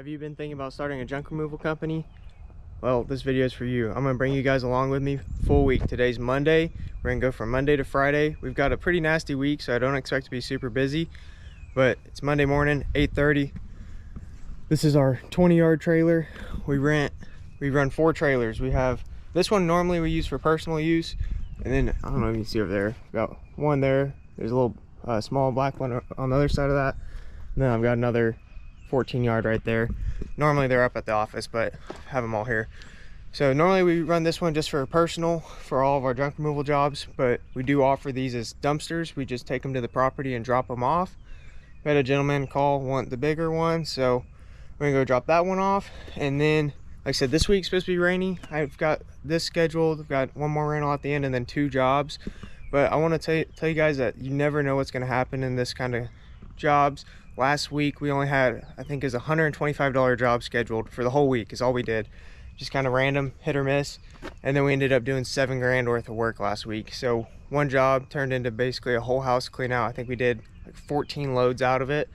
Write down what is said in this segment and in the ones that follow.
Have you been thinking about starting a junk removal company? Well, this video is for you. I'm gonna bring you guys along with me full week. Today's Monday. We're gonna go from Monday to Friday. We've got a pretty nasty week, so I don't expect to be super busy, but it's Monday morning, 8:30. This is our 20-yard trailer. We run 4 trailers. We have this one normally we use for personal use, and then I don't know if you can see over there, got one there. There's a little small black one on the other side of that. And then I've got another 14-yard right there. Normally they're up at the office, but I have them all here. So normally we run this one just for personal for all of our junk removal jobs, but we do offer these as dumpsters. We just take them to the property and drop them off. We had a gentleman call, want the bigger one, so we're gonna go drop that one off. And then, like I said, this week's supposed to be rainy. I've got this scheduled. I've got one more rental at the end and then 2 jobs. But I want to tell you guys that you never know what's going to happen in this kind of jobs. Last week we only had, I think, is a $125 job scheduled for the whole week is all we did. Just kind of random, hit or miss. And then we ended up doing $7 grand worth of work last week. So one job turned into basically a whole house clean out. I think we did like 14 loads out of it.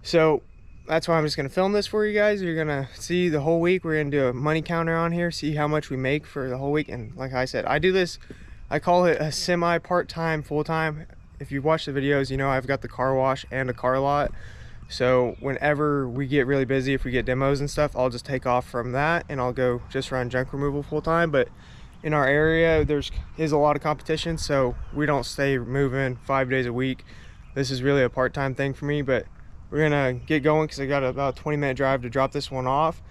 So that's why I'm just going to film this for you guys. You're going to see the whole week. We're going to do a money counter on here, see how much we make for the whole week. And like I said, I do this, I call it a semi part-time, full-time. If you watch the videos, you know I've got the car wash and a car lot. So whenever we get really busy, if we get demos and stuff, I'll just take off from that and I'll go just run junk removal full-time. But in our area, is a lot of competition, so we don't stay moving 5 days a week. This is really a part-time thing for me, but we're gonna get going because I got about a 20-minute drive to drop this one off,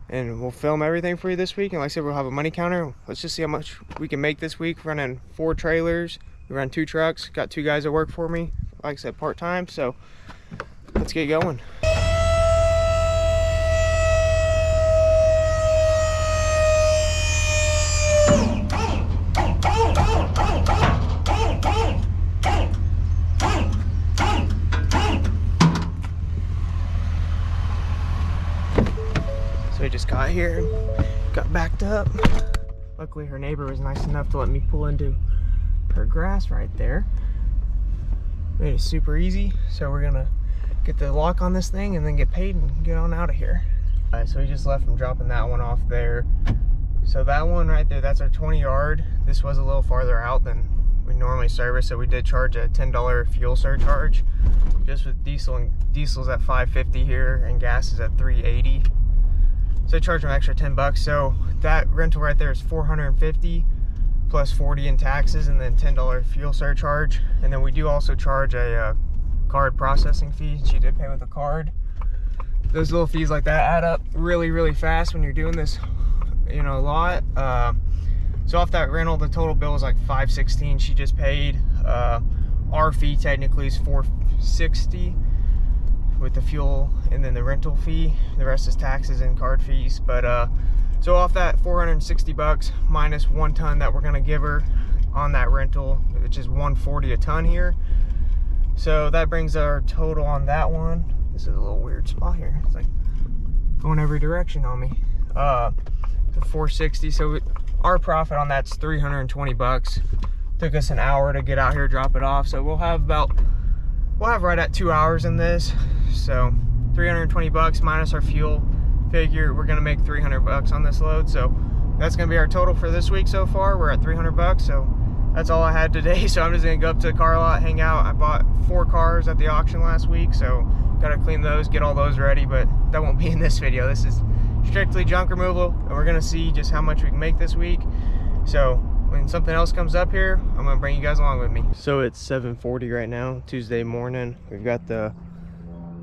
and we'll film everything for you this week. And like I said, we'll have a money counter. Let's just see how much we can make this week running 4 trailers. We run 2 trucks, got 2 guys that work for me, like I said, part-time. So let's get going. So we just got here, got backed up. Luckily her neighbor was nice enough to let me pull into her grass right there. Made it super easy. So we're gonna get the lock on this thing and then get paid and get on out of here. All right, so we just left from dropping that one off there. So that one right there, that's our 20-yard. This was a little farther out than we normally service, so we did charge a $10 fuel surcharge just with diesel, and diesel's at $5.50 here and gas is at $3.80. So I charge them extra 10 bucks. So that rental right there is $450 plus 40 in taxes and then $10 fuel surcharge. And then we do also charge a card processing fee. She did pay with a card. Those little fees like that add up really, really fast when you're doing this, you know, a lot. So off that rental, the total bill is like $516 she just paid. Our fee technically is $460 with the fuel and then the rental fee. The rest is taxes and card fees. But so off that 460 bucks minus 1 ton that we're gonna give her on that rental, which is 140 a ton here. So that brings our total on that one. This is a little weird spot here. It's like going every direction on me. To 460. So our profit on that's 320 bucks. Took us an hour to get out here, drop it off. So we'll have right at 2 hours in this. So 320 bucks minus our fuel. Figure we're gonna make 300 bucks on this load. So that's gonna be our total for this week so far. We're at 300 bucks. So that's all I had today. So I'm just gonna go up to the car lot, hang out. I bought 4 cars at the auction last week, so gotta clean those, get all those ready, but that won't be in this video. This is strictly junk removal, and we're gonna see just how much we can make this week. So when something else comes up here, I'm gonna bring you guys along with me. So it's 7:40 right now, Tuesday morning. We've got the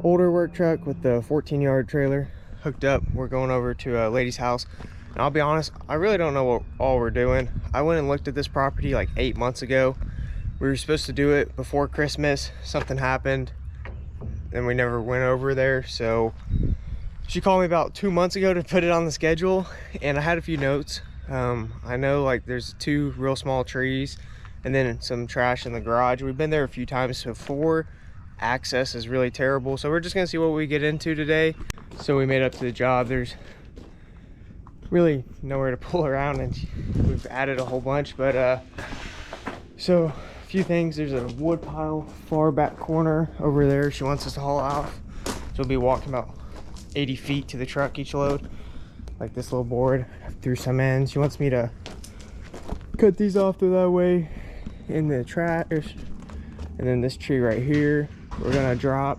older work truck with the 14-yard trailer hooked up. We're going over to a lady's house. And I'll be honest, I really don't know what all we're doing. I went and looked at this property like 8 months ago. We were supposed to do it before Christmas. Something happened and we never went over there. So she called me about 2 months ago to put it on the schedule, and I had a few notes. I know like there's 2 real small trees and then some trash in the garage. We've been there a few times before. Access is really terrible. So we're just gonna see what we get into today. So we made up to the job. There's really nowhere to pull around and we've added a whole bunch, but so a few things. There's a wood pile far back corner over there she wants us to haul off. So we'll be walking about 80 feet to the truck each load. Like this little board through some ends. She wants me to cut these off to that way in the trash. And then this tree right here, we're gonna drop.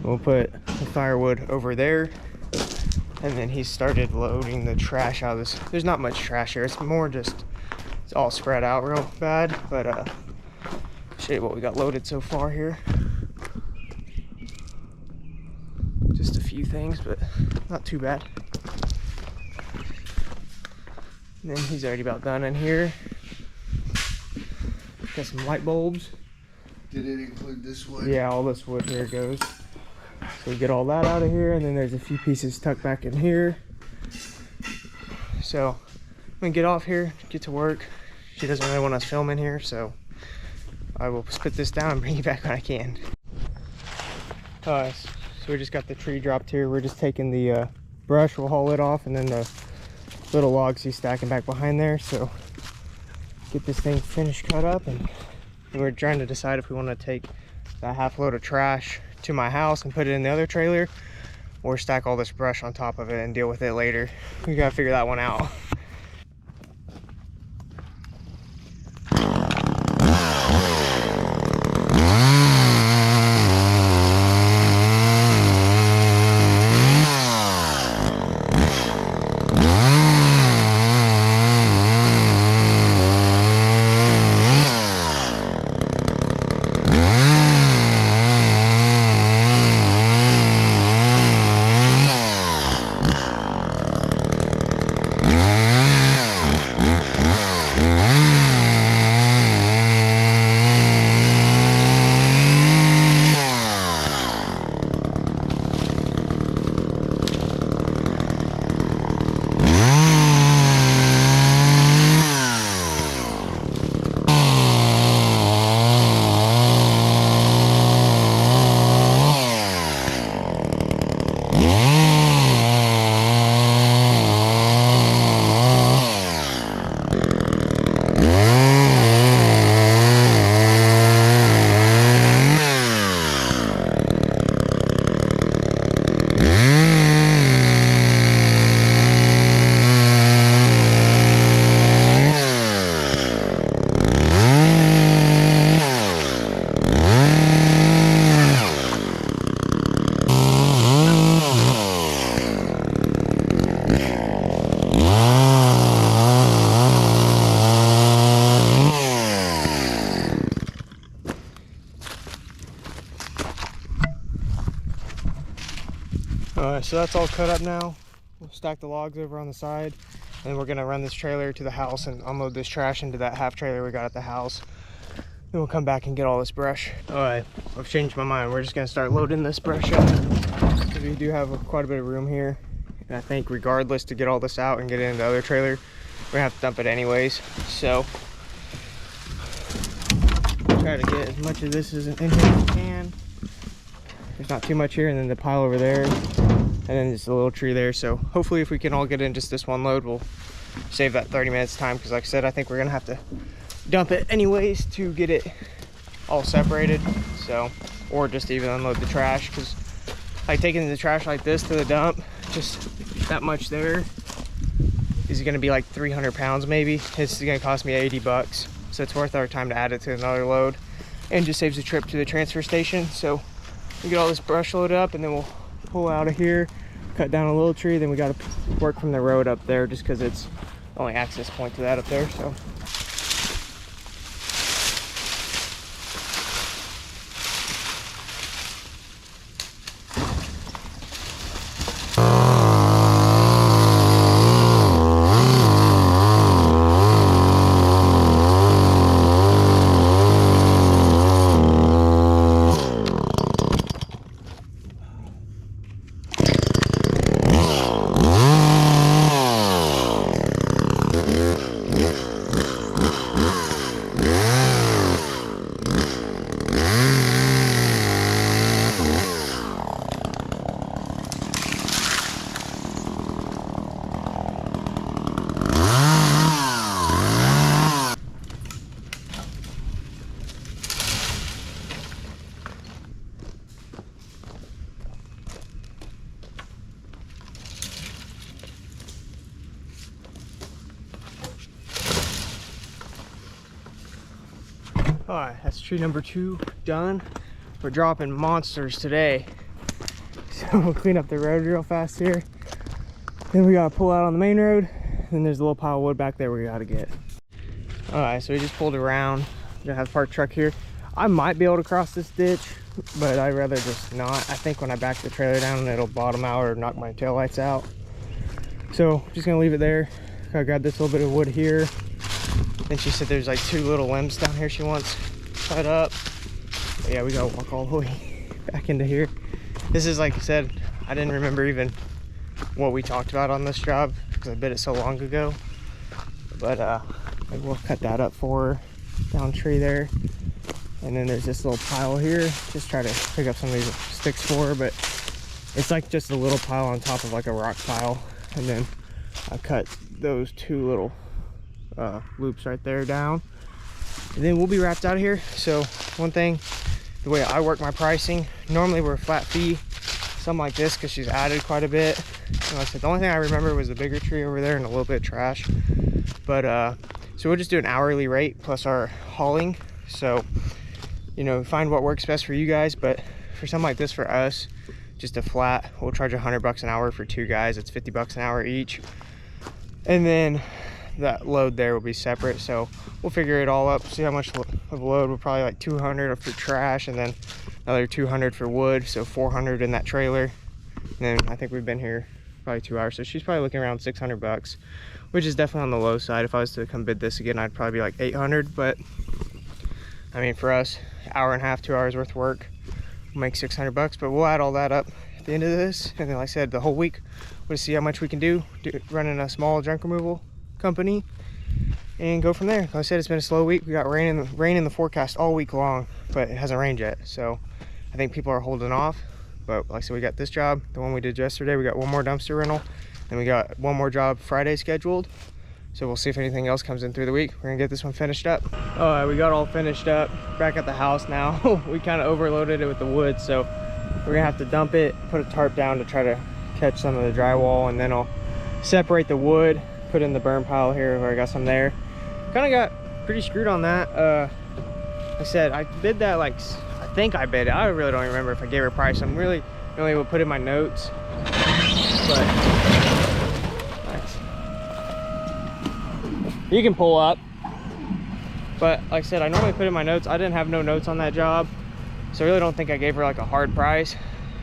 We'll put the firewood over there. And then he started loading the trash out of this. There's not much trash here. It's more just, it's all spread out real bad. But show you what we got loaded so far here. Just a few things, but not too bad. And then he's already about done in here. Got some light bulbs. Did it include this wood? Yeah, all this wood here goes. So we get all that out of here, and then there's a few pieces tucked back in here. So I'm gonna get off here, get to work. She doesn't really want us filming here, so I will spit this down and bring you back when I can. So we just got the tree dropped here. We're just taking the brush, we'll haul it off, and then the little logs he's stacking back behind there. So get this thing finished cut up, and we're trying to decide if we want to take that half load of trash to my house and put it in the other trailer, or stack all this brush on top of it and deal with it later. We gotta figure that one out. So that's all cut up now. We'll stack the logs over on the side, and we're gonna run this trailer to the house and unload this trash into that half trailer we got at the house. Then we'll come back and get all this brush. All right, I've changed my mind. We're just gonna start loading this brush up, because we do have quite a bit of room here. And I think regardless, to get all this out and get it in the other trailer, we're gonna have to dump it anyways. So try to get as much of this as in here as we can. There's not too much here, and then the pile over there, and then just a little tree there. So hopefully if we can all get in just this one load, we'll save that 30 minutes time, because like I said, I think we're gonna have to dump it anyways to get it all separated. So, or just even unload the trash, because like taking the trash like this to the dump, just that much there is gonna be like 300 pounds maybe. It's gonna cost me 80 bucks. So it's worth our time to add it to another load, and just saves a trip to the transfer station. So we get all this brush loaded up, and then we'll pull out of here, cut down a little tree. Then we got to work from the road up there, just because it's the only access point to that up there. So All right, that's tree number 2 done. We're dropping monsters today. So we'll clean up the road real fast here. Then we gotta pull out on the main road. Then there's a little pile of wood back there we gotta get. All right, so we just pulled around. We're gonna have the parked truck here. I might be able to cross this ditch, but I'd rather just not. I think when I back the trailer down, it'll bottom out or knock my taillights out. So just gonna leave it there. I grabbed this little bit of wood here. Then she said there's like 2 little limbs down here she wants cut up. But yeah, we gotta walk all the way back into here. This is, like I said, I didn't remember even what we talked about on this job because I bid it so long ago. But maybe we'll cut that up for her down tree there. And then there's this little pile here. Just try to pick up some of these sticks for her, but it's like just a little pile on top of like a rock pile. And then I cut those 2 little loops right there down. And then we'll be wrapped out of here. So one thing, the way I work my pricing, normally we're flat fee, something like this, because she's added quite a bit. And like I said, the only thing I remember was the bigger tree over there and a little bit of trash. But so we'll just do an hourly rate plus our hauling. So, you know, find what works best for you guys. But for something like this, for us, just a flat, we'll charge $100 an hour for 2 guys. It's $50 an hour each. And then that load there will be separate. So we'll figure it all up, see how much of a load. We're probably like 200 for trash and then another 200 for wood. So 400 in that trailer. And then I think we've been here probably 2 hours. So she's probably looking around $600, which is definitely on the low side. If I was to come bid this again, I'd probably be like 800. But I mean, for us, hour and a half, 2 hours worth of work, we'll make $600. But we'll add all that up at the end of this. And then like I said, the whole week, we'll see how much we can do running a small junk removal company and go from there. Like I said, it's been a slow week. We got rain in the forecast all week long, but it hasn't rained yet. So I think people are holding off. But like I said, we got this job, the one we did yesterday. We got 1 more dumpster rental, and we got 1 more job Friday scheduled. So we'll see if anything else comes in through the week. We're gonna get this one finished up. All right, we got all finished up. Back at the house now. We kind of overloaded it with the wood, so we're gonna have to dump it, put a tarp down to try to catch some of the drywall, and then I'll separate the wood, put in the burn pile here where I got some there. Kind of got pretty screwed on that. Like I said, I bid that like, I think I bid it. I really don't remember if I gave her a price. I'm really only able to put in my notes. But nice. You can pull up. But like I said, I normally put in my notes. I didn't have no notes on that job, so I really don't think I gave her like a hard price.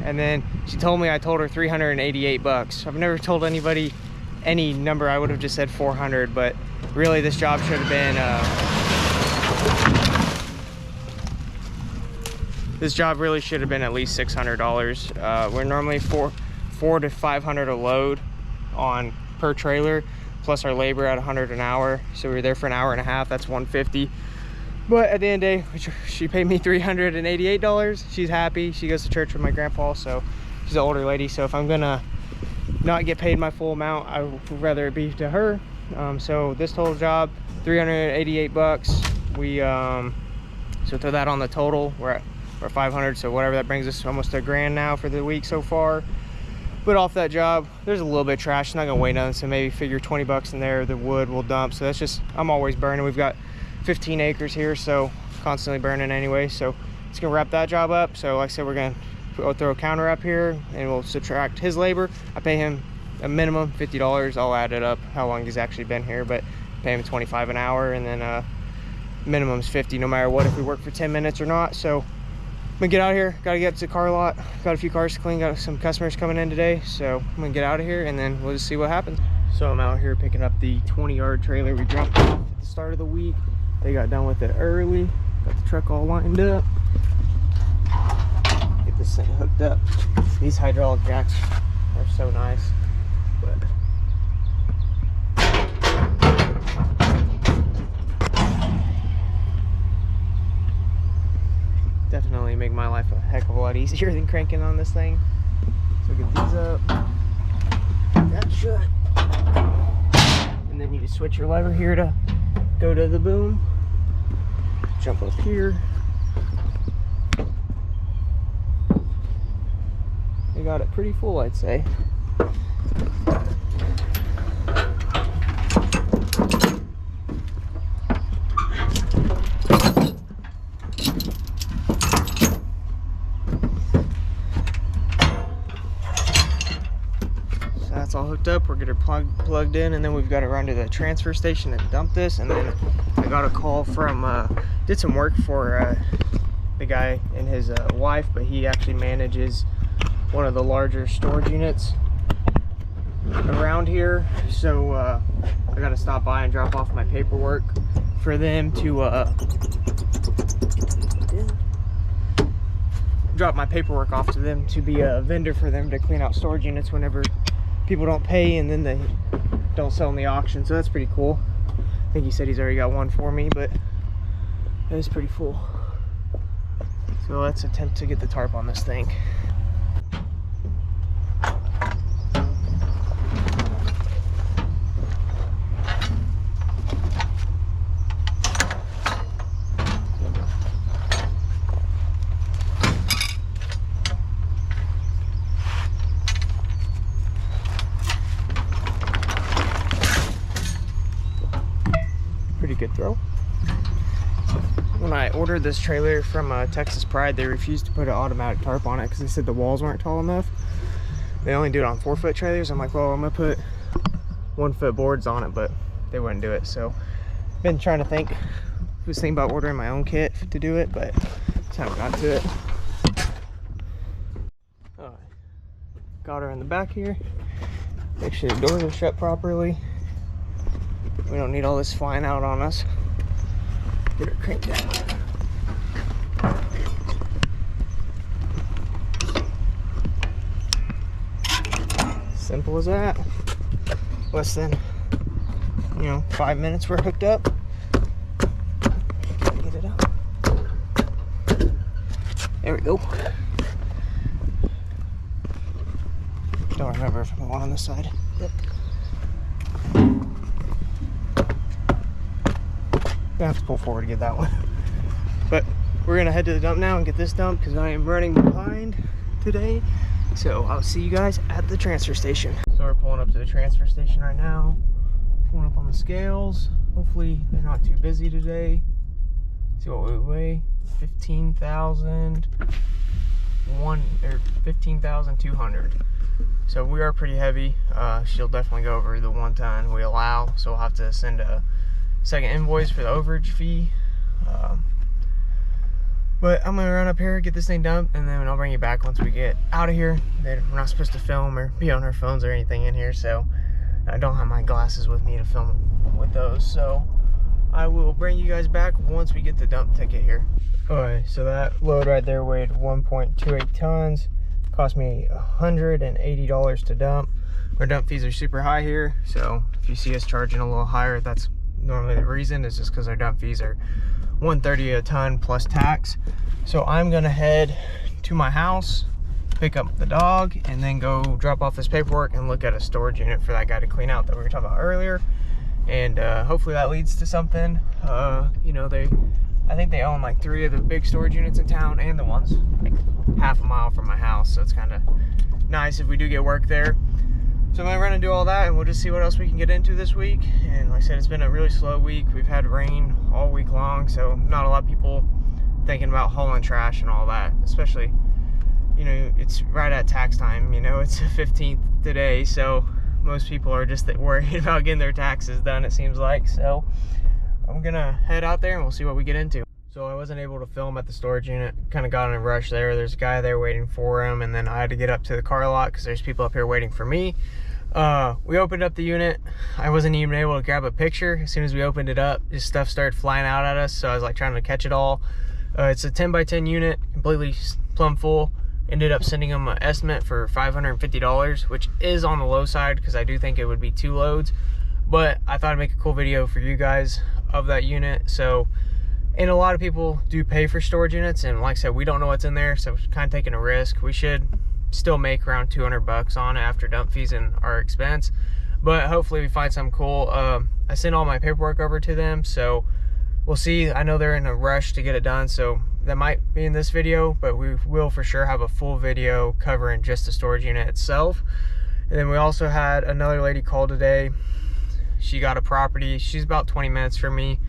And then she told me I told her $388. I've never told anybody any number. I would have just said 400, but really this job should have been this job really should have been at least $600. We're normally $400 to $500 a load on per trailer, plus our labor at $100 an hour. So we were there for an hour and a half. That's $150. But at the end of the day, she paid me $388. She's happy. She goes to church with my grandpa, so she's an older lady. So if I'm gonna not get paid my full amount, I would rather it be to her. So this total job, $388. We so throw that on the total. We're at 500. So whatever that brings us, almost $1,000 now for the week so far. But off that job, there's a little bit of trash. It's not gonna weigh nothing. So maybe figure 20 bucks in there. The wood will dump. So that's just, I'm always burning. We've got 15 acres here, so constantly burning anyway. So it's gonna wrap that job up. So like I said, we're gonna throw a counter up here and we'll subtract his labor. I pay him a minimum $50. I'll add it up how long he's actually been here, but pay him $25 an hour, and then minimum is $50 no matter what, if we work for 10 minutes or not. So I'm gonna get out of here. Gotta get to the car lot. Got a few cars to clean. Got some customers coming in today, so I'm gonna get out of here and then we'll just see what happens. So I'm out here picking up the 20-yard trailer we dropped off at the start of the week. They got done with it early. Got the truck all lined up. Get this thing hooked up. These hydraulic jacks are so nice. But definitely make my life a heck of a lot easier than cranking on this thing. So get these up. That shut. And then you just switch your lever here to go to the boom. Jump up here. We got it pretty full, I'd say. So that's all hooked up. We're gonna plugged in, and then we've got to run to the transfer station and dump this. And then I got a call from did some work for the guy and his wife, but he actually manages one of the larger storage units around here. So I got to stop by and drop off my paperwork for them to drop my paperwork off to them to be a vendor for them to clean out storage units whenever people don't pay and then they don't sell in the auction. So that's pretty cool. I think he said he's already got one for me, but it is pretty full. So let's attempt to get the tarp on this thing. Pretty good throw. When I ordered this trailer from Texas Pride, they refused to put an automatic tarp on it because they said the walls weren't tall enough. They only do it on 4-foot trailers. I'm like, well, I'm gonna put 1-foot boards on it, but they wouldn't do it. So been trying to think, was thinking about ordering my own kit to do it, but just haven't got to it. All right. Got her in the back here. Make sure the doors are shut properly. We don't need all this flying out on us. Get her cranked down. Simple as that. Less than, 5 minutes we're hooked up. Gotta get it out. There we go. Don't remember if I'm the one on this side. Yep. I have to pull forward to get that one. But we're gonna head to the dump now and get this dumped because I am running behind today. So I'll see you guys at the transfer station. So we're pulling up to the transfer station right now. Pulling up on the scales. Hopefully they're not too busy today. See what we weigh. 15,200. So we are pretty heavy. She'll definitely go over the 1 ton we allow. So we'll have to send a second invoice for the overage fee. But I'm gonna run up here, get this thing dumped, and then I'll bring you back once we get out of here. We're not supposed to film or be on our phones or anything in here, so I don't have my glasses with me to film with those. So I will bring you guys back once we get the dump ticket here. Alright, so that load right there weighed 1.28 tons. Cost me $180 to dump. Our dump fees are super high here, so if you see us charging a little higher, that's normally the reason. Is just because our dump fees are $130 a ton plus tax. So I'm gonna head to my house, pick up the dog, and then go drop off this paperwork and look at a storage unit for that guy to clean out that we were talking about earlier. And hopefully that leads to something. I think they own like 3 of the big storage units in town and the ones like half a mile from my house, so it's kind of nice if we do get work there. So I'm gonna run and do all that, and we'll just see what else we can get into this week. And like I said, it's been a really slow week. We've had rain all week long, so not a lot of people thinking about hauling trash and all that, especially, it's right at tax time. It's the 15th today, so most people are just worried about getting their taxes done, it seems like. So I'm gonna head out there and we'll see what we get into. So I wasn't able to film at the storage unit, kind of got in a rush there. There's a guy there waiting for him, and then I had to get up to the car lot because there's people up here waiting for me. We opened up the unit. I wasn't even able to grab a picture. As soon as we opened it up, this stuff started flying out at us, so I was like trying to catch it all. It's a 10x10 unit, completely plumb full. Ended up sending them an estimate for $550, which is on the low side because I do think it would be 2 loads. But I thought I'd make a cool video for you guys of that unit. So, and a lot of people do pay for storage units, and like I said, we don't know what's in there, so kind of taking a risk. We should still make around 200 bucks on it after dump fees and our expense, but hopefully we find something cool. I sent all my paperwork over to them, so we'll see. I know they're in a rush to get it done, so that might be in this video, but we will for sure have a full video covering just the storage unit itself. And then we also had another lady call today. She got a property. She's about 20 minutes from me.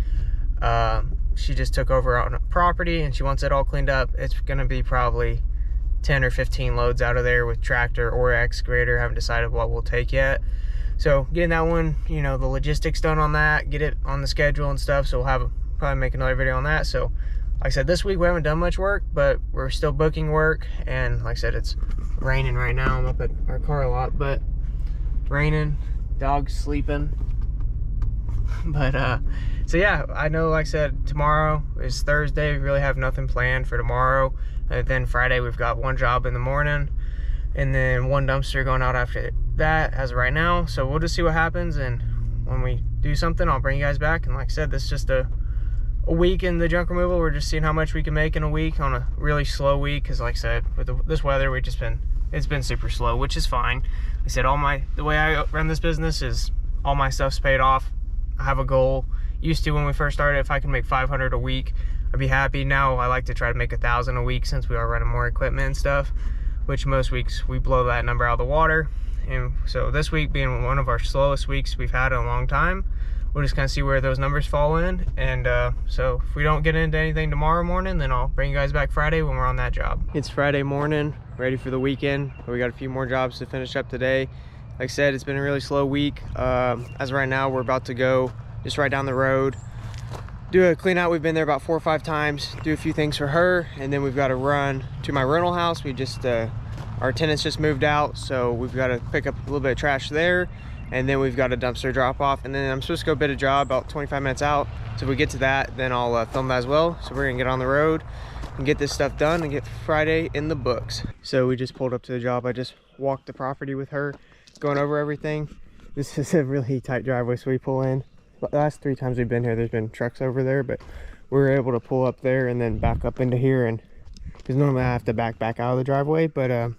She just took over on a property and she wants it all cleaned up. It's gonna be probably 10 or 15 loads out of there with tractor or excavator. Haven't decided what we'll take yet. So getting that one, you know, the logistics done on that, get it on the schedule and stuff. So we'll have probably make another video on that. So like I said, this week we haven't done much work, but we're still booking work. And like I said, it's raining right now. I'm up at our car lot, but raining, dog's sleeping. But so yeah, I know, like I said, tomorrow is Thursday. We really have nothing planned for tomorrow. And then Friday we've got one job in the morning and then one dumpster going out after that as of right now. So we'll just see what happens, and when we do something, I'll bring you guys back. And like I said, this is just a week in the junk removal. We're just seeing how much we can make in a week on a really slow week, because like I said, with this weather, it's been super slow, which is fine. Like I said, the way I run this business is all my stuff's paid off. I have a goal. Used to, when we first started, if I can make 500 a week, I'd be happy. Now I like to try to make 1,000 a week, since we are running more equipment and stuff, which most weeks we blow that number out of the water. And so this week being one of our slowest weeks we've had in a long time, we'll just kind of see where those numbers fall in. And so if we don't get into anything tomorrow morning, then I'll bring you guys back Friday when we're on that job. It's Friday morning, ready for the weekend. We got a few more jobs to finish up today. Like I said, it's been a really slow week. As of right now, we're about to go just right down the road, do a clean out. We've been there about 4 or 5 times, do a few things for her, and then we've got to run to my rental house. We just our tenants just moved out, so we've got to pick up a little bit of trash there, and then we've got a dumpster drop off, and then I'm supposed to go bid a job about 25 minutes out. So if we get to that, then I'll film that as well. So we're gonna get on the road and get this stuff done and get Friday in the books. So we just pulled up to the job. I just walked the property with her, going over everything. This is a really tight driveway, so we pull in. The last 3 times we've been here, there's been trucks over there, but we were able to pull up there and then back up into here, and because normally I have to back out of the driveway, but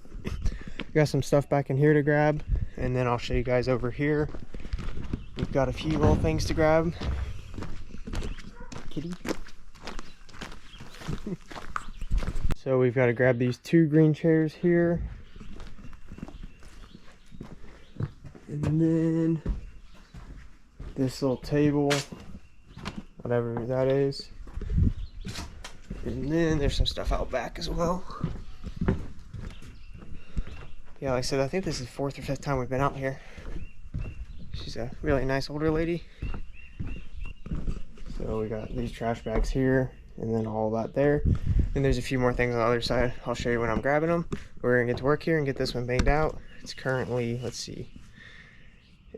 got some stuff back in here to grab, and then I'll show you guys over here. We've got a few little things to grab. Kitty. So we've got to grab these 2 green chairs here, and then this little table, whatever that is, and then there's some stuff out back as well. Yeah, like I said, I think this is the 4th or 5th time we've been out here. She's a really nice older lady. So we got these trash bags here, and then all that there. And there's a few more things on the other side. I'll show you when I'm grabbing them. We're gonna get to work here and get this one banged out. It's currently, let's see,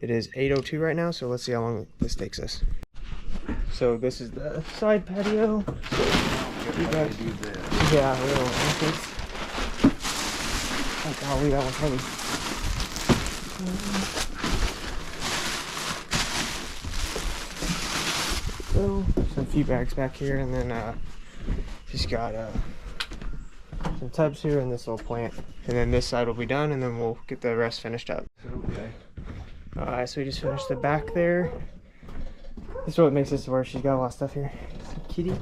it is 8:02 right now, so let's see how long this takes us. So this is the side patio. You guys, yeah, a little entrance. Oh golly, that one's heavy. So, some few bags back here, and then just got some tubs here and this little plant. And then this side will be done, and then we'll get the rest finished up. Okay. Alright, so we just finished the back there. This is what makes this worse. She's got a lot of stuff here. Some kitty,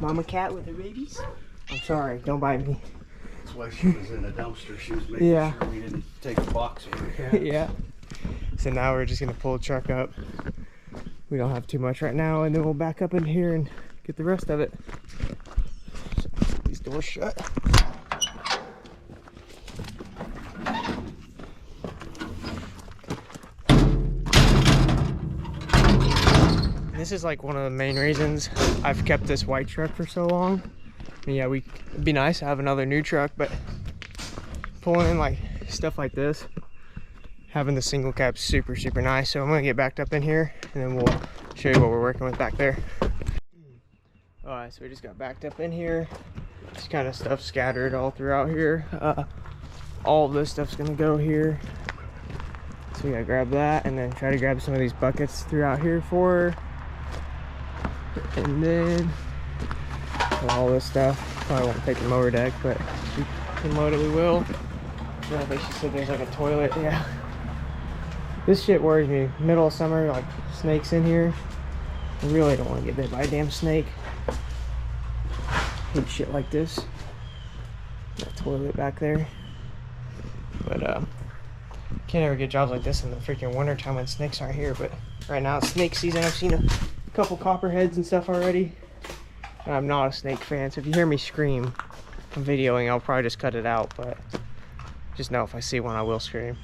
mama cat with her babies. I'm sorry, don't bite me. That's why she was in a dumpster. She was making sure we didn't take a box of her cats. Yeah. So now we're just gonna pull the truck up. We don't have too much right now, and then we'll back up in here and get the rest of it. So, these doors shut. This is like one of the main reasons I've kept this white truck for so long. I mean, yeah, it'd be nice to have another new truck, but pulling in like stuff like this, having the single cab's super nice. So I'm gonna get backed up in here, and then we'll show you what we're working with back there. Alright, so we just got backed up in here. Just kind of stuff scattered all throughout here. All of this stuff's gonna go here. So we gotta grab that, and then try to grab some of these buckets throughout here for her. And then all this stuff. Probably won't take the mower deck, but if we can load it, we will. I think she said there's like a toilet. Yeah. This shit worries me. Middle of summer, like snakes in here. I really don't want to get bit by a damn snake. Hate shit like this. That toilet back there. But can't ever get jobs like this in the freaking winter time when snakes aren't here. But right now it's snake season. I've seen a couple copperheads and stuff already. And I'm not a snake fan, so if you hear me scream, I'm videoing, I'll probably just cut it out, but just know if I see one, I will scream.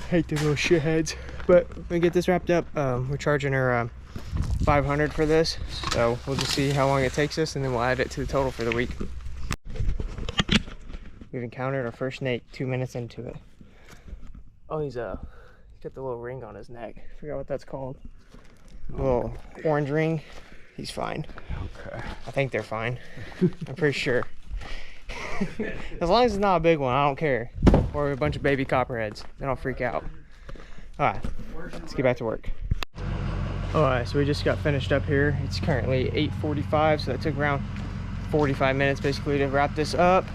Hate the little shitheads. But we get this wrapped up. We're charging her $500 for this, so we'll just see how long it takes us, and then we'll add it to the total for the week. We've encountered our first snake 2 minutes into it. Oh, he's got the little ring on his neck. I forgot what that's called. A little orange ring. He's fine. Okay. I think they're fine. I'm pretty sure. As long as it's not a big one, I don't care. Or a bunch of baby copperheads, then I'll freak out. All right, let's get back to work. All right, so we just got finished up here. It's currently 8:45, so that took around 45 minutes basically to wrap this up.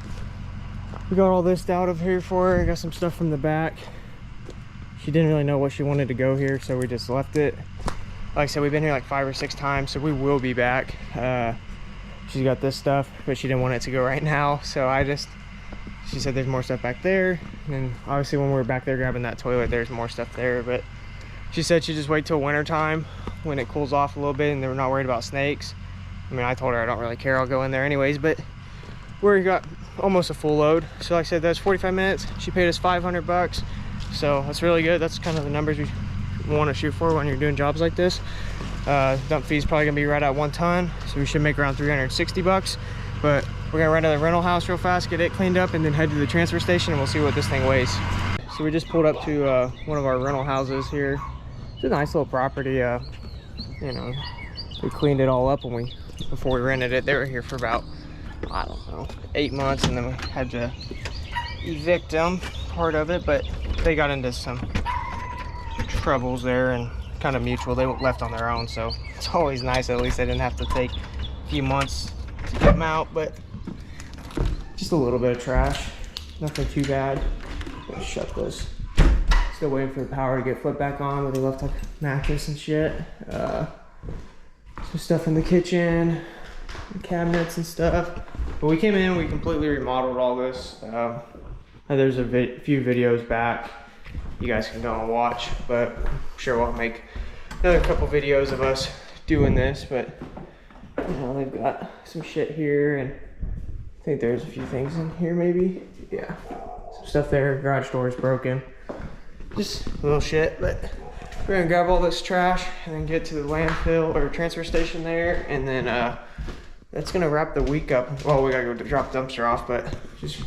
We got all this out of here for her. Got some stuff from the back. She didn't really know what she wanted to go here, so we just left it. Like I said, we've been here like 5 or 6 times, so we will be back. She's got this stuff, but she didn't want it to go right now, so she said there's more stuff back there. And obviously when we were back there grabbing that toilet, there's more stuff there, but she said she'd just wait till winter time when it cools off a little bit and they're not worried about snakes. I mean, I told her I don't really care, I'll go in there anyways, but we got almost a full load. So like I said, that's 45 minutes. She paid us $500, so that's really good. That's kind of the numbers we want to shoot for when you're doing jobs like this. Dump fee is probably gonna be right at 1 ton, so we should make around $360. But we're gonna run to the rental house real fast, get it cleaned up, and then head to the transfer station, and we'll see what this thing weighs. So we just pulled up to one of our rental houses here. It's a nice little property. You know, we cleaned it all up before we rented it. They were here for about, I don't know, 8 months, and then we had to evict them, part of it, but they got into some troubles there and kind of mutual. They left on their own, so it's always nice at least they didn't have to take a few months to get them out. But just a little bit of trash, nothing too bad. Let's shut this. Still waiting for the power to get flipped back on, but they left like mattress and shit. Some stuff in the kitchen, cabinets and stuff. But we came in, we completely remodeled all this. There's a few videos back you guys can go and watch, but I'm sure we'll make another couple videos of us doing this. But you know, they've got some shit here, and I think there's a few things in here maybe. Yeah, some stuff there. Garage door is broken, just a little shit. But we're gonna grab all this trash and then get to the landfill or transfer station there, and then that's gonna wrap the week up. Well, we gotta go drop the dumpster off, but just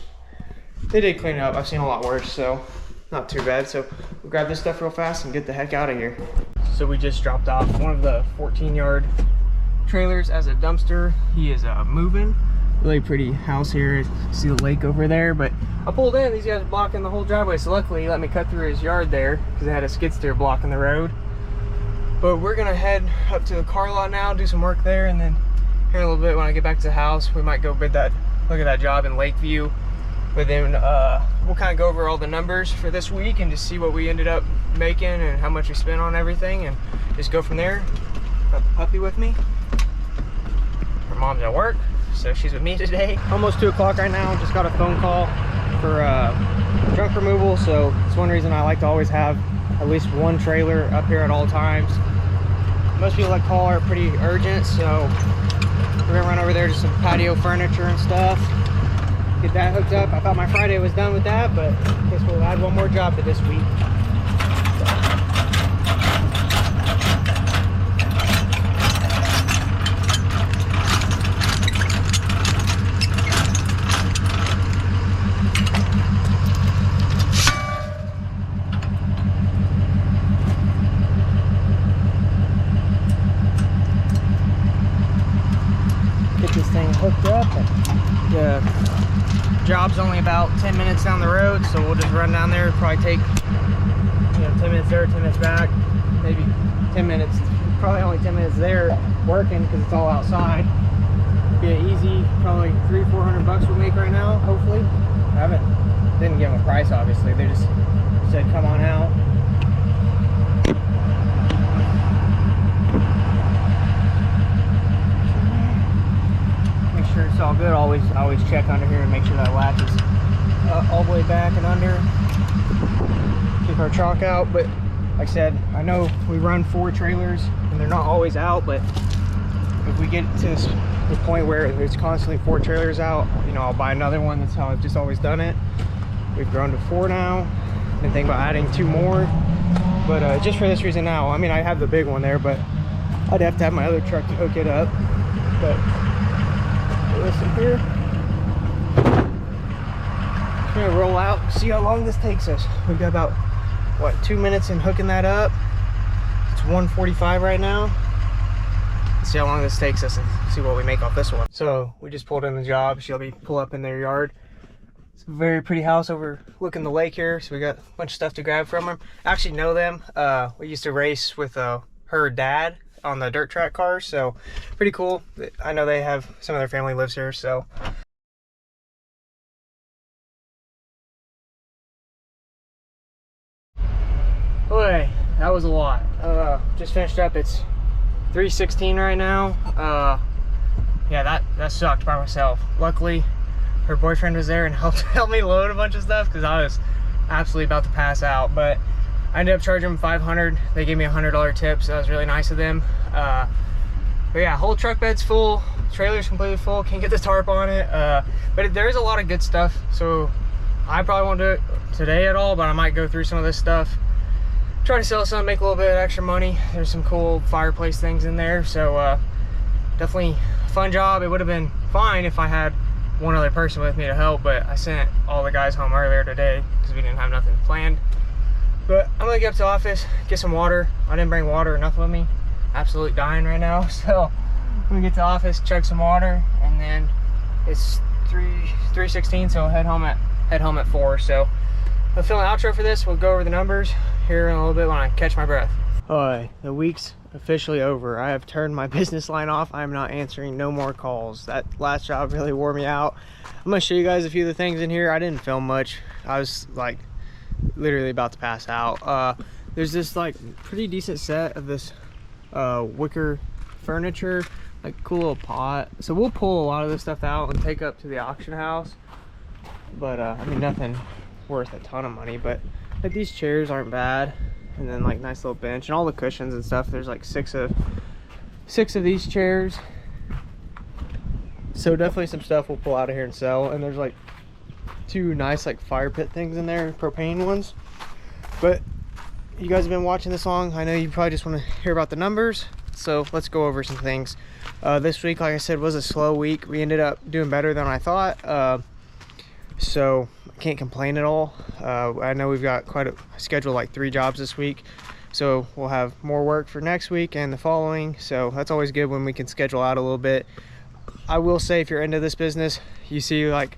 they did clean it up. I've seen a lot worse, so not too bad. So we'll grab this stuff real fast and get the heck out of here. So we just dropped off one of the 14-yard trailers as a dumpster. He is moving. Really pretty house here. See the lake over there, but I pulled in, these guys blocking the whole driveway, so luckily he let me cut through his yard there because it had a skid steer blocking the road. But we're gonna head up to the car lot now, do some work there, and then here in a little bit when I get back to the house, we might go look at that job in Lakeview. But then we'll kind of go over all the numbers for this week and just see what we ended up making and how much we spent on everything, and just go from there. Got the puppy with me. Her mom's at work, so she's with me today. Almost 2 o'clock right now. Just got a phone call for junk removal, so it's one reason I like to always have at least one trailer up here at all times. Most people that call are pretty urgent, so we're gonna run over there to some patio furniture and stuff. Get that hooked up. I thought my Friday was done with that, but I guess we'll add one more job to this week. Get this thing hooked up. Job's only about 10 minutes down the road, so we'll just run down there. Probably take 10 minutes there, 10 minutes back, maybe 10 minutes, probably only 10 minutes there working because it's all outside. Be an easy, probably $300-400 we'll make right now, hopefully. Didn't give them a price, obviously. They just said come on out. Sure it's all good. Always check under here and make sure that latch is all the way back and under. Keep our chalk out. But like I said, I know we run 4 trailers and they're not always out, but if we get to this the point where there's constantly 4 trailers out, you know, I'll buy another one. That's how I've just always done it. We've grown to 4 now. Been thinking about adding 2 more, but just for this reason now. I mean, I have the big one there, but I'd have to have my other truck to hook it up. But listen here, I'm gonna roll out, see how long this takes us. We've got about, what, 2 minutes in hooking that up. It's 1:45 right now. Let's see how long this takes us and see what we make off this one. So we just pulled in the job. She'll pull up in their yard. It's a very pretty house overlooking the lake here. So we got a bunch of stuff to grab from them. I actually know them. We used to race with her dad on the dirt track cars, so pretty cool. I know they have, some of their family lives here, so. Boy, that was a lot. Just finished up. It's 3:16 right now. Yeah, that sucked by myself. Luckily her boyfriend was there and helped me load a bunch of stuff because I was absolutely about to pass out. But I ended up charging them $500. They gave me a $100 tip, so that was really nice of them. But yeah, whole truck bed's full, trailer's completely full, can't get the tarp on it. But there is a lot of good stuff, so I probably won't do it today at all, but I might go through some of this stuff, try to sell some, make a little bit of extra money. There's some cool fireplace things in there, so definitely a fun job. It would have been fine if I had one other person with me to help, but I sent all the guys home earlier today because we didn't have nothing planned. But I'm gonna get up to the office, get some water. I didn't bring water or nothing with me. Absolutely dying right now. So I'm gonna get to the office, chug some water, and then it's 3:16, so I'll head home at 4. So I'll film an outro for this. We'll go over the numbers here in a little bit when I catch my breath. Alright, the week's officially over. I have turned my business line off. I'm not answering no more calls. That last job really wore me out. I'm gonna show you guys a few of the things in here. I didn't film much. I was like literally about to pass out. There's this like pretty decent set of this wicker furniture, like cool little pot. So we'll pull a lot of this stuff out and take up to the auction house, but I mean, nothing worth a ton of money. But like these chairs aren't bad, and then like nice little bench and all the cushions and stuff. There's like six of these chairs, so definitely some stuff we'll pull out of here and sell. And there's like 2 nice like fire pit things in there, propane ones. But you guys have been watching this long, I know you probably just want to hear about the numbers, so let's go over some things. This week, like I said, was a slow week. We ended up doing better than I thought, so I can't complain at all. I know we've got quite a schedule, like 3 jobs this week, so we'll have more work for next week and the following, so that's always good when we can schedule out a little bit. I will say, if you're into this business, you see, like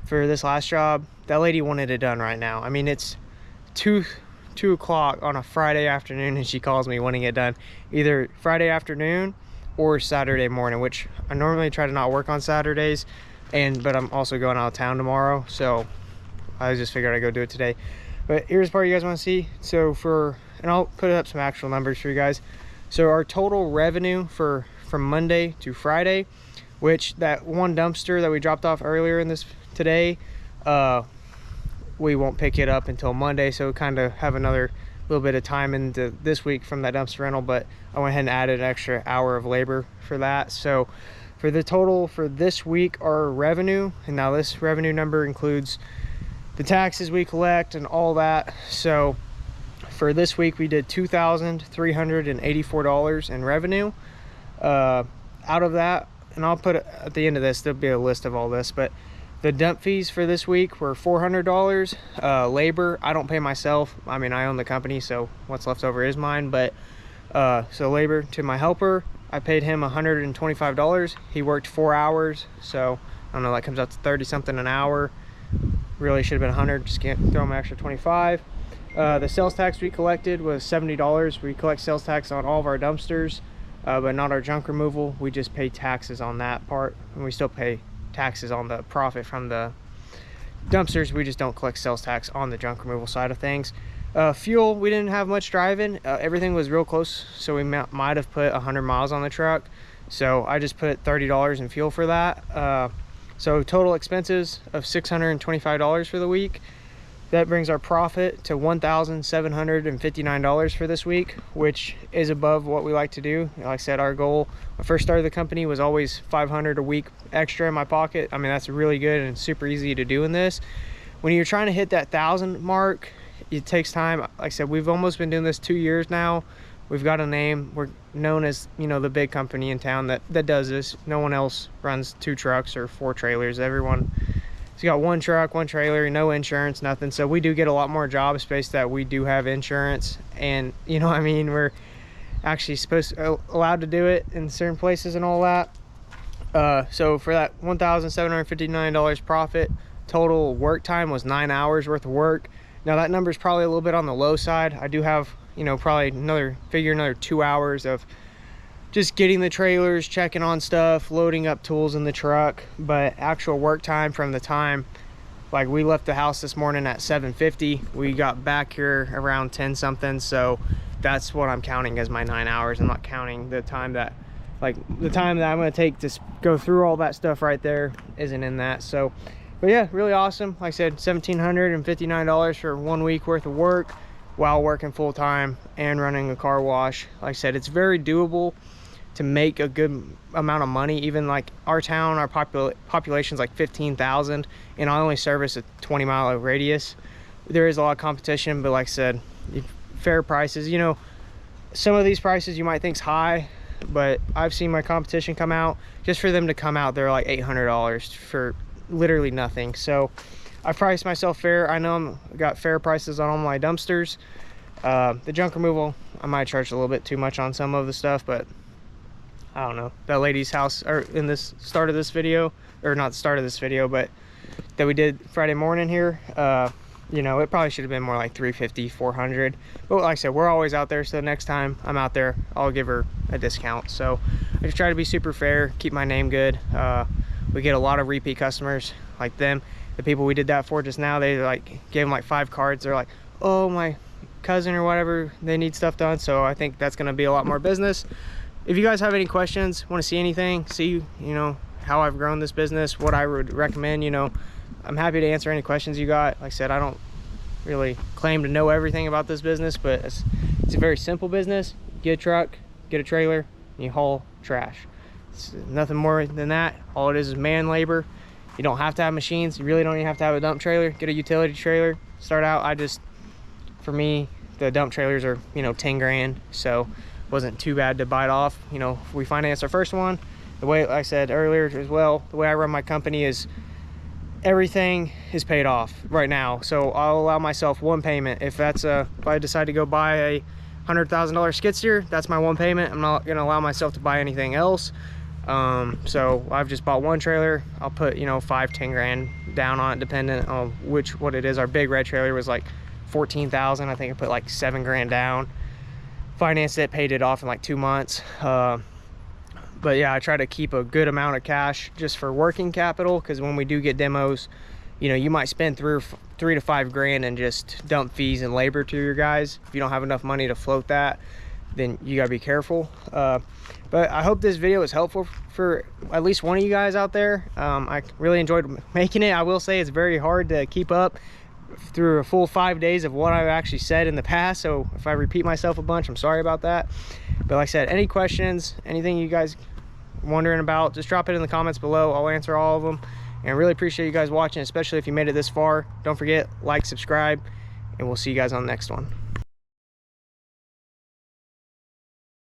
for this last job, that lady wanted it done right now. I mean, it's 2 o'clock on a Friday afternoon and she calls me wanting it done either Friday afternoon or Saturday morning, which I normally try to not work on Saturdays, but I'm also going out of town tomorrow, so I just figured I'd go do it today. But here's the part you guys want to see. So and I'll put up some actual numbers for you guys. So our total revenue from Monday to Friday, which that one dumpster that we dropped off earlier in this today, we won't pick it up until Monday, so kind of have another little bit of time into this week from that dumpster rental. But I went ahead and added an extra hour of labor for that. So for the total for this week, our revenue, and now this revenue number includes the taxes we collect and all that. So for this week we did $2,384 in revenue. Out of that, and I'll put it at the end of this, there'll be a list of all this, but the dump fees for this week were $400. Labor, I don't pay myself. I mean, I own the company, so what's left over is mine. But so labor to my helper, I paid him $125. He worked 4 hours, so I don't know, that comes out to 30 something an hour. Really should have been 100, just can't throw him an extra 25. The sales tax we collected was $70. We collect sales tax on all of our dumpsters, but not our junk removal. We just pay taxes on that part, and we still pay taxes on the profit from the dumpsters. We just don't collect sales tax on the junk removal side of things. Fuel, we didn't have much driving. Everything was real close, so we might have put 100 miles on the truck, so I just put $30 in fuel for that. So total expenses of $625 for the week. That brings our profit to $1,759 for this week, which is above what we like to do. Like I said, our goal when I first started the company was always $500 a week extra in my pocket. I mean, that's really good and super easy to do in this. When you're trying to hit that 1,000 mark, it takes time. Like I said, we've almost been doing this 2 years now. We've got a name. We're known as, you know, the big company in town that does this. No one else runs 2 trucks or 4 trailers. Everyone has got 1 truck, 1 trailer, no insurance, nothing. So we do get a lot more job space that we do have insurance. And, you know what I mean, we're actually allowed to do it in certain places and all that. So for that $1,759 profit, total work time was 9 hours worth of work. Now that number is probably a little bit on the low side. I do have, you know, probably another 2 hours of just getting the trailers, checking on stuff, loading up tools in the truck. But actual work time from the time, like, we left the house this morning at 7:50, we got back here around 10 something. So that's what I'm counting as my 9 hours. I'm not counting the time that, like, the time that I'm going to take to go through all that stuff right there isn't in that. So, but yeah, really awesome. Like I said, $1,759 for 1 week worth of work while working full time and running a car wash. Like I said, it's very doable to make a good amount of money. Even like our town, our population's like 15,000, and I only service a 20-mile radius. There is a lot of competition, but like I said, fair prices. You know, some of these prices you might think's high, but I've seen my competition come out. Just for them to come out, they're like $800 for literally nothing. So I priced myself fair. I know I got fair prices on all my dumpsters. The junk removal, I might charge a little bit too much on some of the stuff, but I don't know. That lady's house, or in this start of this video, or not the start of this video, but that we did Friday morning here, you know, it probably should have been more like $350, $400. But like I said, we're always out there, so next time I'm out there, I'll give her a discount. So I just try to be super fair, keep my name good. We get a lot of repeat customers like them. The people we did that for just now, they like gave them like 5 cards. They're like, oh, my cousin or whatever, they need stuff done. So I think that's going to be a lot more business. If you guys have any questions, want to see anything, see, you know, how I've grown this business, what I would recommend, you know, I'm happy to answer any questions you got. Like I said, I don't really claim to know everything about this business, but it's a very simple business. Get a truck, get a trailer, and you haul trash. It's nothing more than that. All it is man labor. You don't have to have machines. You really don't even have to have a dump trailer. Get a utility trailer. Start out, for me, the dump trailers are, you know, 10 grand. So it wasn't too bad to bite off. You know, we financed our first one. The way, like I said earlier as well, the way I run my company is everything is paid off right now. So I'll allow myself 1 payment. If I decide to go buy a $100,000 skid steer, that's my 1 payment. I'm not gonna allow myself to buy anything else. So I've just bought 1 trailer. I'll put, you know, 5-10 grand down on it, depending on what it is. Our big red trailer was like 14,000. I think I put like 7 grand down, financed it, paid it off in like 2 months. But yeah, I try to keep a good amount of cash just for working capital, because when we do get demos, you know, you might spend 3 to 5 grand in just dump fees and labor to your guys. If you don't have enough money to float that, then you gotta be careful. But I hope this video was helpful for at least one of you guys out there. I really enjoyed making it. I will say it's very hard to keep up through a full 5 days of what I've actually said in the past. So if I repeat myself a bunch, I'm sorry about that. But like I said, any questions, anything you guys wondering about, just drop it in the comments below. I'll answer all of them. And I really appreciate you guys watching, especially if you made it this far. Don't forget, like, subscribe, and we'll see you guys on the next one.